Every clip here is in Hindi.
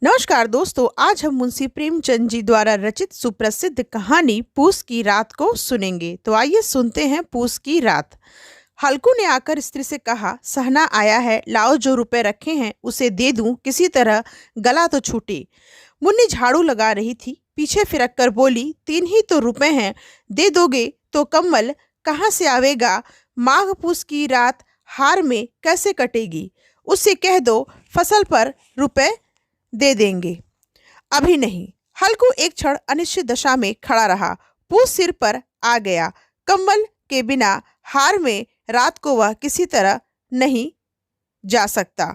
नमस्कार दोस्तों, आज हम मुंशी प्रेमचंद जी द्वारा रचित सुप्रसिद्ध कहानी पूस की रात को सुनेंगे। तो आइए सुनते हैं पूस की रात। हल्कू ने आकर स्त्री से कहा, सहना आया है, लाओ जो रुपए रखे हैं उसे दे दूं, किसी तरह गला तो छूटे। मुन्नी झाड़ू लगा रही थी, पीछे फिरक कर बोली, 3 ही तो रुपए हैं, दे दोगे तो कम्बल कहाँ से आवेगा? माघ पूस की रात हार में कैसे कटेगी? उससे कह दो फसल पर रुपए दे देंगे। अभी नहीं। हल्कू एक क्षण अनिश्चित दशा में खड़ा रहा। पूस सिर पर आ गया। कम्बल के बिना हार में रात को वह किसी तरह नहीं जा सकता,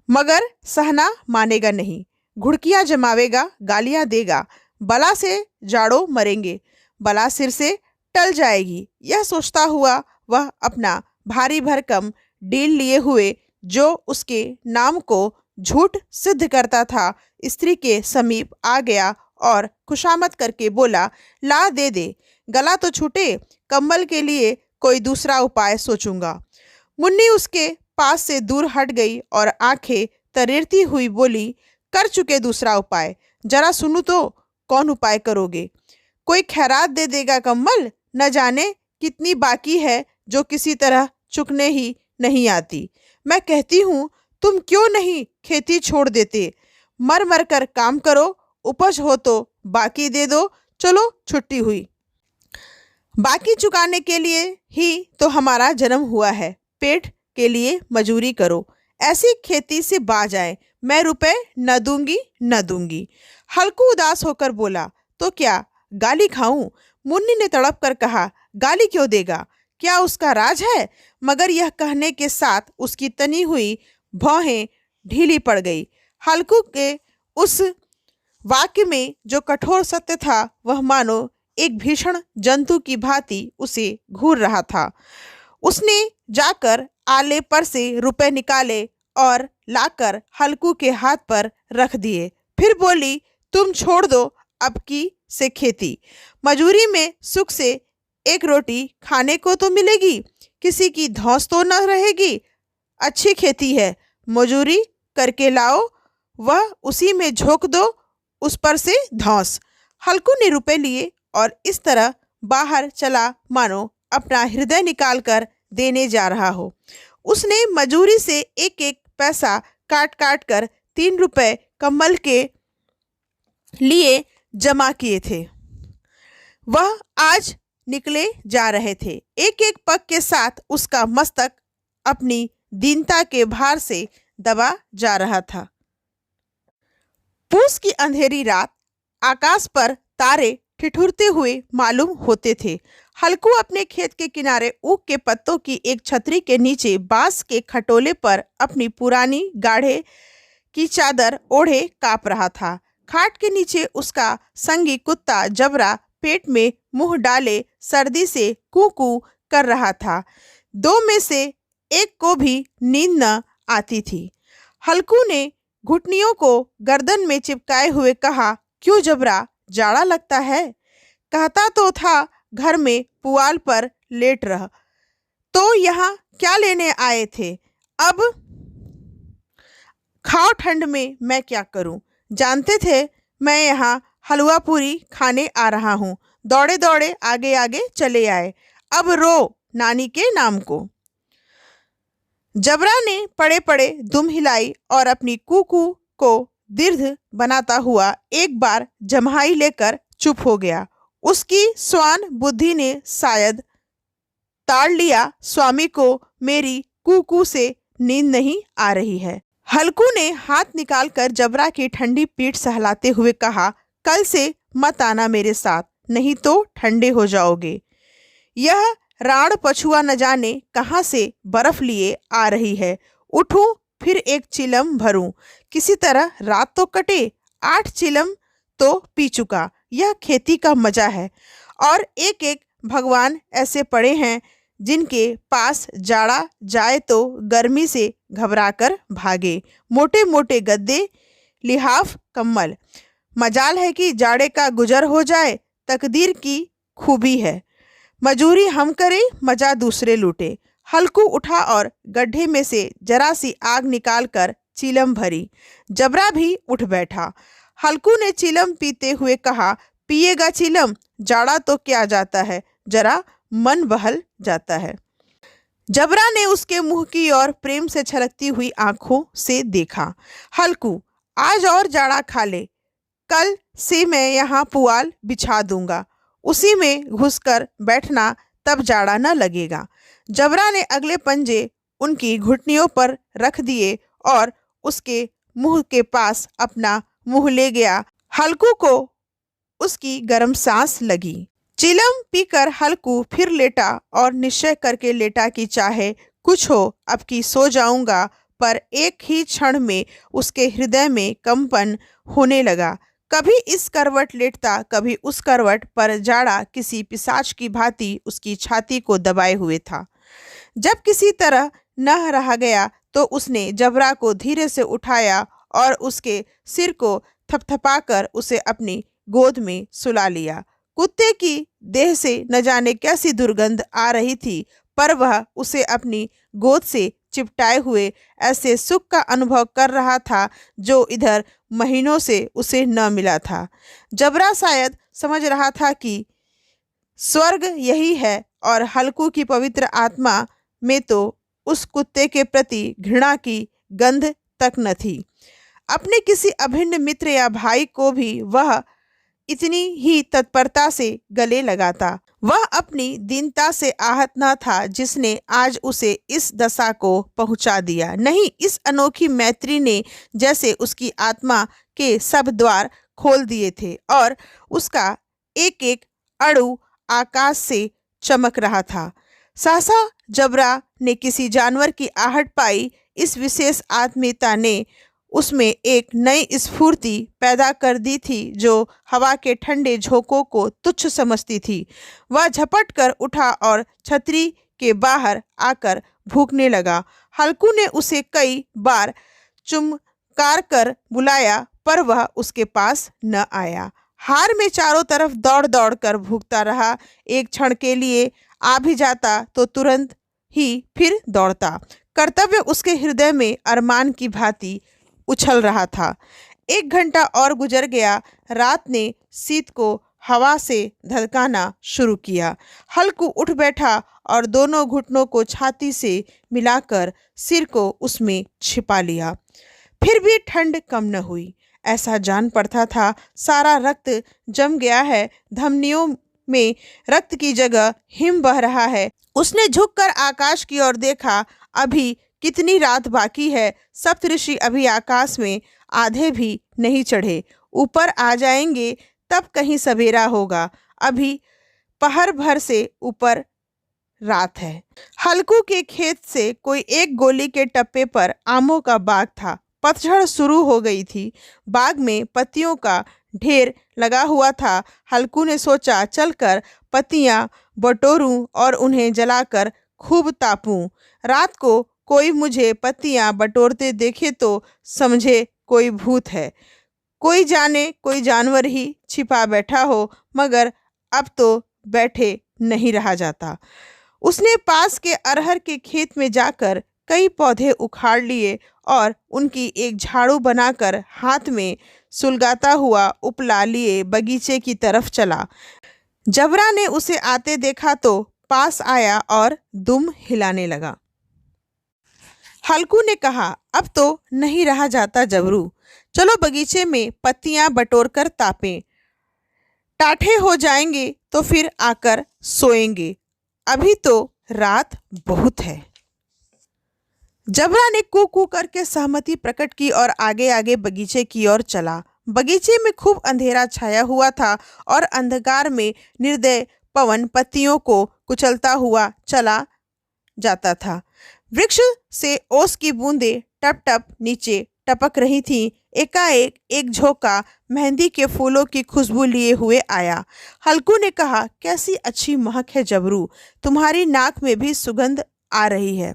मगर सहना मानेगा नहीं। घुड़कियां जमावेगा, गालियां देगा, बला से जाड़ो मरेंगे, बला सिर से टल जाएगी। यह सोचता हुआ वह अपना भारी भरकम डील लिए हुए, जो उसके नाम को झूठ सिद्ध करता था, स्त्री के समीप आ गया और खुशामद करके बोला, ला दे, गला तो छूटे, कम्बल के लिए कोई दूसरा उपाय सोचूंगा। मुन्नी उसके पास से दूर हट गई और आंखें तरेरती हुई बोली, कर चुके दूसरा उपाय, जरा सुनू तो, कौन उपाय करोगे? कोई खैरात दे देगा कम्बल, न जाने कितनी बाकी है जो किसी तरह चुकने ही नहीं आती। मैं कहती हूँ, तुम क्यों नहीं खेती छोड़ देते? मर मर कर काम करो, उपज हो तो बाकी दे दो, चलो छुट्टी हुई। बाकी चुकाने के लिए ही तो हमारा जन्म हुआ है, पेट के लिए मजूरी करो, ऐसी खेती से बाज आए। मैं रुपए न दूंगी न दूंगी। हल्कू उदास होकर बोला, तो क्या गाली खाऊं? मुन्नी ने तड़प कर कहा, गाली क्यों देगा? क्या उसका राज है? मगर यह कहने के साथ उसकी तनी हुई भौहें ढीली पड़ गई। हल्कू के उस वाक्य में जो कठोर सत्य था, वह मानो एक भीषण जंतु की भांति उसे घूर रहा था। उसने जाकर आले पर से रुपए निकाले और लाकर हल्कू के हाथ पर रख दिए। फिर बोली, तुम छोड़ दो अब की से खेती, मजूरी में सुख से एक रोटी खाने को तो मिलेगी, किसी की धौंस तो न रहेगी। अच्छी खेती है, मजूरी करके लाओ, वह उसी में झोंक दो, उस पर से धौंस। हल्कू ने रुपए लिए और इस तरह बाहर चला मानो अपना हृदय निकाल कर देने जा रहा हो। उसने मजूरी से एक एक पैसा काट काट कर 3 रुपए कम्बल के लिए जमा किए थे। वह आज निकले जा रहे थे। एक एक पग के साथ उसका मस्तक अपनी दीनता के भार से दबा जा रहा था। पूस की अंधेरी रात, आकाश पर तारे ठिठुरते हुए मालूम होते थे। हल्कू अपने खेत के किनारे ऊख के पत्तों की एक छतरी के नीचे बांस के खटोले पर अपनी पुरानी गाढ़े की चादर ओढ़े काँप रहा था। खाट के नीचे उसका संगी कुत्ता जबरा पेट में मुंह डाले सर्दी से कू कू कर रहा था। 2 में से एक को भी नींद न आती थी। हल्कू ने घुटनियों को गर्दन में चिपकाए हुए कहा, क्यों जबरा, जाड़ा लगता है? कहता तो था घर में पुआल पर लेट रह, तो यहाँ क्या लेने आए थे? अब खाओ, ठंड में मैं क्या करूं? जानते थे मैं यहाँ हलवा पूरी खाने आ रहा हूँ। दौड़े दौड़े आगे आगे चले आए, अब रो नानी के नाम को। जबरा ने पड़े पड़े दुम हिलाई और अपनी कूकू को दीर्घ बनाता हुआ एक बार जम्हाई लेकर चुप हो गया। उसकी स्वान बुद्धि ने शायद ताड़ लिया, स्वामी को मेरी कूकू से नींद नहीं आ रही है। हल्कू ने हाथ निकालकर जबरा की ठंडी पीठ सहलाते हुए कहा, कल से मत आना मेरे साथ, नहीं तो ठंडे हो जाओगे। यह राण पछुआ न जाने कहाँ से बर्फ लिए आ रही है। उठूं फिर एक चिलम भरूं, किसी तरह रात तो कटे। 8 चिलम तो पी चुका, यह खेती का मजा है। और एक एक भगवान ऐसे पड़े हैं जिनके पास जाड़ा जाए तो गर्मी से घबराकर भागे। मोटे मोटे गद्दे, लिहाफ, कम्बल। मजाल है कि जाड़े का गुजर हो जाए, तकदीर की खूबी है। मजूरी हम करें, मजा दूसरे लूटे। हल्कू उठा और गड्ढे में से जरा सी आग निकालकर चीलम भरी। जबरा भी उठ बैठा। हल्कू ने चीलम पीते हुए कहा, पिएगा चीलम? जाड़ा तो क्या जाता है, जरा मन बहल जाता है। जबरा ने उसके मुंह की ओर प्रेम से छलकती हुई आंखों से देखा। हल्कू, आज और जाड़ा खा ले, कल से मैं यहाँ पुआल बिछा दूंगा, उसी में घुसकर बैठना, तब जाड़ा न लगेगा। जबरा ने अगले पंजे उनकी घुटनियों पर रख दिए और उसके मुंह के पास अपना मुंह ले गया। हल्कू को उसकी गर्म सांस लगी। चिलम पीकर हल्कू फिर लेटा और निश्चय करके लेटा कि चाहे कुछ हो, अब की सो जाऊंगा। पर एक ही क्षण में उसके हृदय में कंपन होने लगा। कभी इस करवट लेटता, कभी उस करवट पर। जाड़ा किसी पिशाच की भांति उसकी छाती को दबाए हुए था। जब किसी तरह न रहा गया तो उसने जबरा को धीरे से उठाया और उसके सिर को थपथपाकर उसे अपनी गोद में सुला लिया। कुत्ते की देह से न जाने कैसी दुर्गंध आ रही थी, पर वह उसे अपनी गोद से चिपटाए हुए ऐसे सुख का अनुभव कर रहा था जो इधर महीनों से उसे न मिला था। जबरा शायद समझ रहा था कि स्वर्ग यही है, और हल्कू की पवित्र आत्मा में तो उस कुत्ते के प्रति घृणा की गंध तक न थी। अपने किसी अभिन्न मित्र या भाई को भी वह इतनी ही तत्परता से गले लगाता। वह अपनी दीनता से आहत न था जिसने आज उसे इस दशा को पहुंचा दिया। नहीं, इस अनोखी मैत्री ने जैसे उसकी आत्मा के सब द्वार खोल दिए थे और उसका एक एक अणु आकाश से चमक रहा था। सहसा जबरा ने किसी जानवर की आहट पाई। इस विशेष आत्मीयता ने उसमें एक नई स्फूर्ति पैदा कर दी थी जो हवा के ठंडे झोंकों को तुच्छ समझती थी। वह झपट कर उठा और छतरी के बाहर आकर भूखने लगा। हल्कू ने उसे कई बार चुमकार कर बुलाया, पर वह उसके पास न आया। हार में चारों तरफ दौड़ दौड़ कर भूखता रहा। एक क्षण के लिए आ भी जाता तो तुरंत ही फिर दौड़ता। कर्तव्य उसके हृदय में अरमान की भांति उछल रहा था। 1 घंटा और गुजर गया। रात ने शीत को हवा से धधकाना शुरू किया। हल्कू उठ बैठा और दोनों घुटनों को छाती से मिलाकर सिर को उसमें छिपा लिया। फिर भी ठंड कम न हुई। ऐसा जान पड़ता था सारा रक्त जम गया है, धमनियों में रक्त की जगह हिम बह रहा है। उसने झुककर आकाश की ओर देखा। अभी कितनी रात बाकी है। सप्तऋषि अभी आकाश में आधे भी नहीं चढ़े। ऊपर आ जाएंगे तब कहीं सवेरा होगा। अभी पहर भर से ऊपर रात है। हल्कू के खेत से कोई 1 गोली के टप्पे पर आमों का बाग था। पतझड़ शुरू हो गई थी। बाग में पत्तियों का ढेर लगा हुआ था। हल्कू ने सोचा, चलकर पत्तियां बटोरूं और उन्हें जलाकर खूब तापूं। रात को कोई मुझे पत्तियां बटोरते देखे तो समझे कोई भूत है। कोई जाने कोई जानवर ही छिपा बैठा हो, मगर अब तो बैठे नहीं रहा जाता। उसने पास के अरहर के खेत में जाकर कई पौधे उखाड़ लिए और उनकी एक झाड़ू बनाकर हाथ में सुलगाता हुआ उपला लिए बगीचे की तरफ चला। जबरा ने उसे आते देखा तो पास आया और दुम हिलाने लगा। हल्कू ने कहा, अब तो नहीं रहा जाता जबरू, चलो बगीचे में पत्तियां बटोर कर तापें। टाठे हो जाएंगे तो फिर आकर सोएंगे, अभी तो रात बहुत है। जबरा ने कू कू करके सहमति प्रकट की और आगे आगे बगीचे की ओर चला। बगीचे में खूब अंधेरा छाया हुआ था और अंधकार में निर्दय पवन पत्तियों को कुचलता हुआ चला जाता था। वृक्ष से ओस की बूंदें टप टप नीचे टपक रही थीं। एकाएक एक झोंका मेहंदी के फूलों की खुशबू लिए हुए आया। हल्कू ने कहा, कैसी अच्छी महक है जबरू, तुम्हारी नाक में भी सुगंध आ रही है।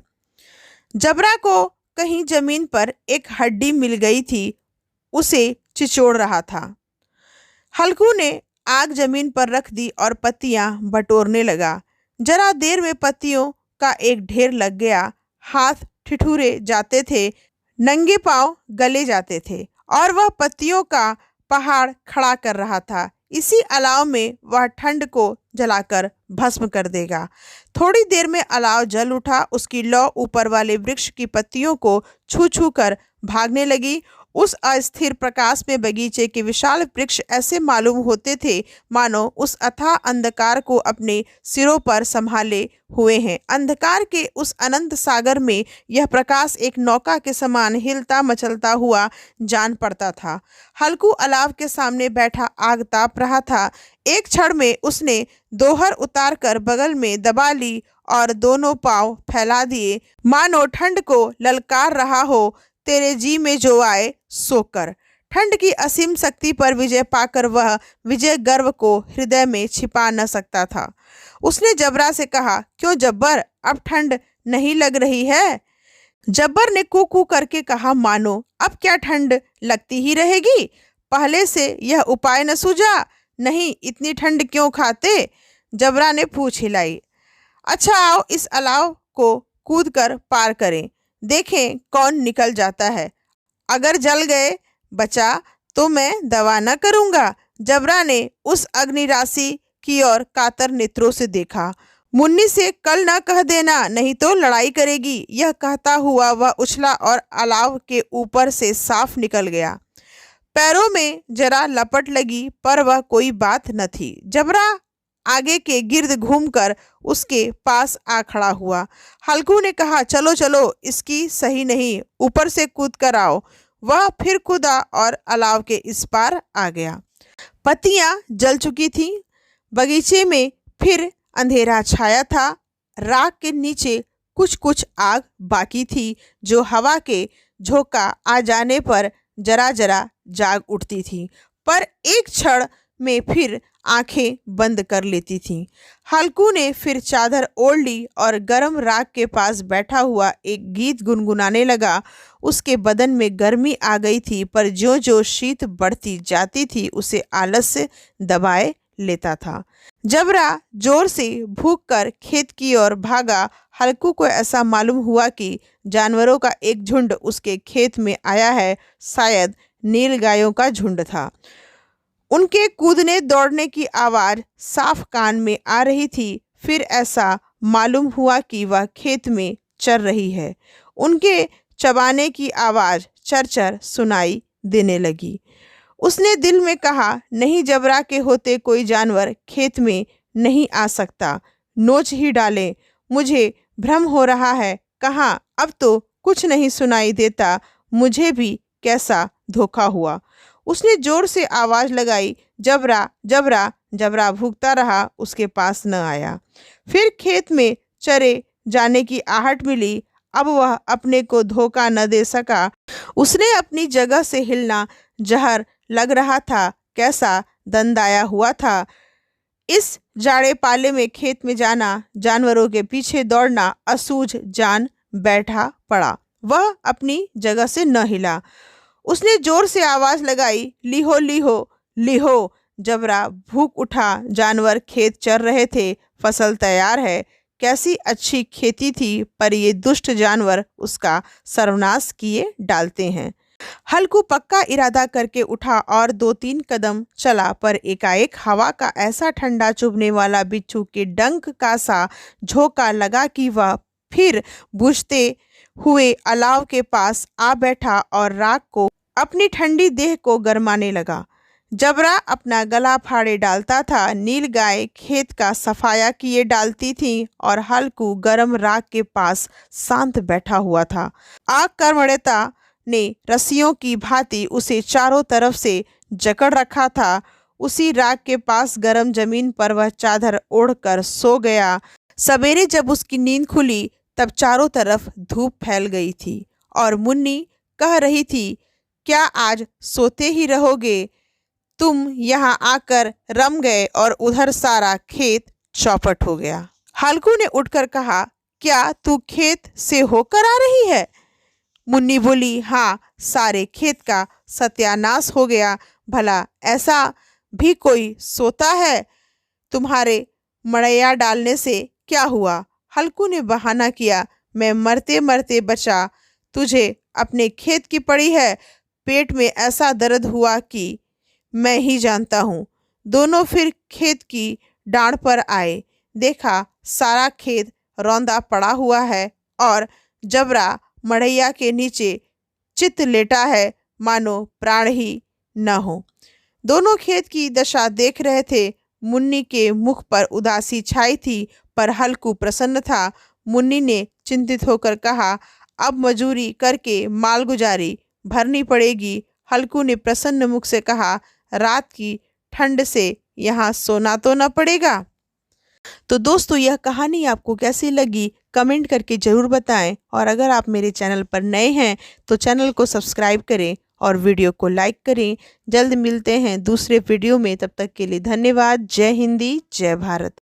जबरा को कहीं जमीन पर एक हड्डी मिल गई थी, उसे चिचोड़ रहा था। हल्कू ने आग जमीन पर रख दी और पत्तियां बटोरने लगा। जरा देर में पत्तियों का एक ढेर लग गया। हाथ ठिठुरे जाते थे। नंगे पांव गले जाते थे और वह पत्तियों का पहाड़ खड़ा कर रहा था। इसी अलाव में वह ठंड को जलाकर भस्म कर देगा। थोड़ी देर में अलाव जल उठा, उसकी लौ ऊपर वाले वृक्ष की पत्तियों को छू छू कर भागने लगी। उस अस्थिर प्रकाश में बगीचे के विशाल वृक्ष ऐसे मालूम होते थे मानो उस अथाह अंधकार को अपने सिरों पर संभाले हुए हैं। अंधकार के उस अनंत सागर में यह प्रकाश एक नौका के समान हिलता मचलता हुआ जान पड़ता था। हल्कू अलाव के सामने बैठा आग ताप रहा था। एक क्षण में उसने दोहर उतार कर बगल में दबा ली और दोनों पांव फैला दिए, मानो ठंड को ललकार रहा हो, तेरे जी में जो आए सो कर। ठंड की असीम शक्ति पर विजय पाकर वह विजय गर्व को हृदय में छिपा न सकता था। उसने जबरा से कहा, क्यों जब्बर, अब ठंड नहीं लग रही है? जब्बर ने कू कू करके कहा, मानो अब क्या ठंड लगती ही रहेगी? पहले से यह उपाय न सूझा? नहीं, इतनी ठंड क्यों खाते? जबरा ने पूछ हिलाई। अच्छा आओ इस अलाव को कूद कर पार करें, देखें कौन निकल जाता है। अगर जल गए बचा तो मैं दवा न करूंगा। जबरा ने उस अग्नि राशि की ओर कातर नेत्रों से देखा। मुन्नी से कल न कह देना, नहीं तो लड़ाई करेगी। यह कहता हुआ वह उछला और अलाव के ऊपर से साफ निकल गया। पैरों में जरा लपट लगी पर वह कोई बात न थी। जबरा आगे के गिर्द घूमकर उसके पास आ खड़ा हुआ। हल्कू ने कहा, चलो चलो, इसकी सही नहीं, ऊपर से कूद कर आओ। वह फिर कूदा और अलाव के इस पार आ गया। पत्तियां जल चुकी थीं। बगीचे में फिर अंधेरा छाया था। राख के नीचे कुछ कुछ आग बाकी थी जो हवा के झोंका आ जाने पर जरा जरा जाग उठती थी, पर एक क्षण में फिर आंखें बंद कर लेती थीं। हल्कू ने फिर चादर ओढ़ ली और गर्म राख के पास बैठा हुआ एक गीत गुनगुनाने लगा। उसके बदन में गर्मी आ गई थी, पर ज्यों ज्यों शीत बढ़ती जाती थी उसे आलस्य दबाए लेता था। जबरा जोर से भूख कर खेत की ओर भागा। हल्कू को ऐसा मालूम हुआ कि जानवरों का एक झुंड उसके खेत में आया है। शायद नील गायों का झुंड था। उनके कूदने दौड़ने की आवाज साफ कान में आ रही थी। फिर ऐसा मालूम हुआ कि वह खेत में चर रही है। उनके चबाने की आवाज चरचर सुनाई देने लगी। उसने दिल में कहा, नहीं, जबरा के होते कोई जानवर खेत में नहीं आ सकता, नोच ही डाले। मुझे भ्रम हो रहा है। कहाँ, अब तो कुछ नहीं सुनाई देता। मुझे भी कैसा धोखा हुआ। उसने जोर से आवाज लगाई, जबरा जबरा। जबरा भूखता रहा, उसके पास न आया। फिर खेत में चरे जाने की आहट मिली। अब वह अपने को धोखा न दे सका। उसने अपनी जगह से हिलना जहर लग रहा था। कैसा दंदाया हुआ था। इस जाड़े पाले में खेत में जाना, जानवरों के पीछे दौड़ना असूझ जान बैठा पड़ा। वह अपनी जगह से न हिला। उसने जोर से आवाज लगाई, लीहो लीहो लीहो। जबरा भूख उठा। जानवर खेत चर रहे थे। फसल तैयार है। कैसी अच्छी खेती थी, पर ये दुष्ट जानवर उसका सर्वनाश किए डालते हैं। हल्कू पक्का इरादा करके उठा और 2-3 कदम चला, पर एकाएक हवा का ऐसा ठंडा चुभने वाला बिच्छू के डंक का सा झोंका लगा कि वह फिर बुझते हुए अलाव के पास आ बैठा और राख को अपनी ठंडी देह को गरमाने लगा। जबरा अपना गला फाड़े डालता था। नील गाय खेत का सफाया किए डालती थी और हल्कू गरम राख के पास शांत बैठा हुआ था। आग कर्मण्यता ने रस्सियों की भांति उसे चारों तरफ से जकड़ रखा था। उसी राख के पास गरम जमीन पर वह चादर ओढ़कर सो गया। सवेरे जब उसकी नींद खुली तब चारों तरफ धूप फैल गई थी और मुन्नी कह रही थी, क्या आज सोते ही रहोगे? तुम यहाँ आकर रम गए और उधर सारा खेत चौपट हो गया। हल्कू ने उठकर कहा, क्या तू खेत से होकर आ रही है? मुन्नी बोली, हाँ, सारे खेत का सत्यानाश हो गया। भला ऐसा भी कोई सोता है? तुम्हारे मड़ैया डालने से क्या हुआ? हल्कू ने बहाना किया, मैं मरते मरते बचा, तुझे अपने खेत की पड़ी है। पेट में ऐसा दर्द हुआ कि मैं ही जानता हूँ। दोनों फिर खेत की डाँड़ पर आए। देखा सारा खेत रौंदा पड़ा हुआ है और जबरा मड़ैया के नीचे चित लेटा है, मानो प्राण ही न हो। दोनों खेत की दशा देख रहे थे। मुन्नी के मुख पर उदासी छाई थी, पर हल्कू प्रसन्न था। मुन्नी ने चिंतित होकर कहा, अब मजूरी करके मालगुजारी भरनी पड़ेगी। हल्कू ने प्रसन्न मुख से कहा, रात की ठंड से यहाँ सोना तो न पड़ेगा। तो दोस्तों, यह कहानी आपको कैसी लगी कमेंट करके ज़रूर बताएं, और अगर आप मेरे चैनल पर नए हैं तो चैनल को सब्सक्राइब करें और वीडियो को लाइक करें। जल्द मिलते हैं दूसरे वीडियो में, तब तक के लिए धन्यवाद। जय हिंदी, जय भारत।